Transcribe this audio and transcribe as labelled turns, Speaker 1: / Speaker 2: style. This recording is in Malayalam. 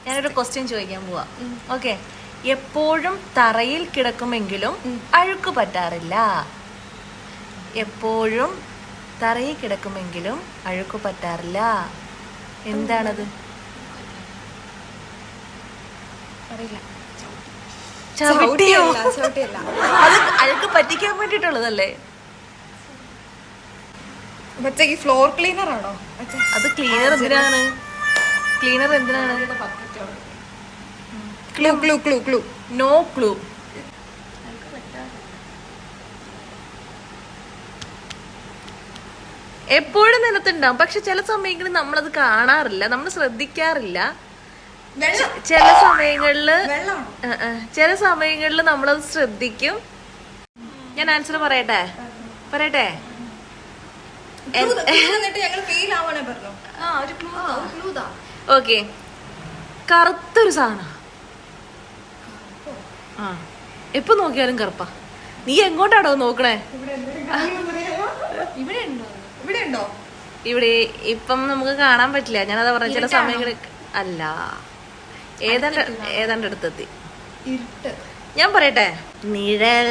Speaker 1: ഞാനൊരു ക്വസ്റ്റ്യൻ ചോദിക്കാൻ പോവാ. ഓക്കെ, എപ്പോഴും തറയിൽ കിടക്കുമെങ്കിലും അഴുക്ക് പറ്റാറില്ല. എപ്പോഴും തറയിൽ കിടക്കുമെങ്കിലും അഴുക്ക് പറ്റാറില്ല. എന്താണത്? ചവിട്ടിയോ? അത് അഴുക്ക് പറ്റിക്കാൻ വേണ്ടിട്ടുള്ളതല്ലേ?
Speaker 2: ഫ്ലോർ ക്ലീനർ ആണോ?
Speaker 1: അത് ക്ലീനർ എന്തിനാണ്? ക്ലീനർ എന്തിനാണ്?
Speaker 2: Clue clue clue clue.
Speaker 1: No clue. എപ്പോഴും നിലത്തുണ്ടാവും, പക്ഷെ ചില സമയങ്ങളിൽ നമ്മളത് കാണാറില്ല, നമ്മൾ ശ്രദ്ധിക്കാറില്ല. ചില സമയങ്ങളില് നമ്മളത് ശ്രദ്ധിക്കും. ഞാൻ ആൻസർ പറയട്ടെ? ഓക്കെ, കറുത്തൊരു സാധനം. എപ്പൊ നോക്കിയാലും കറുപ്പാ. നീ എങ്ങോട്ടാണോ നോക്കണേ? ഇവിടെ ഇപ്പം നമുക്ക് കാണാൻ പറ്റില്ല. ഞാനതാ പറഞ്ഞ ചില സമയങ്ങളിൽ അല്ല. ഏതാണ്ട് അടുത്തെത്തി. ഞാൻ പറയട്ടെ, നിഴൽ.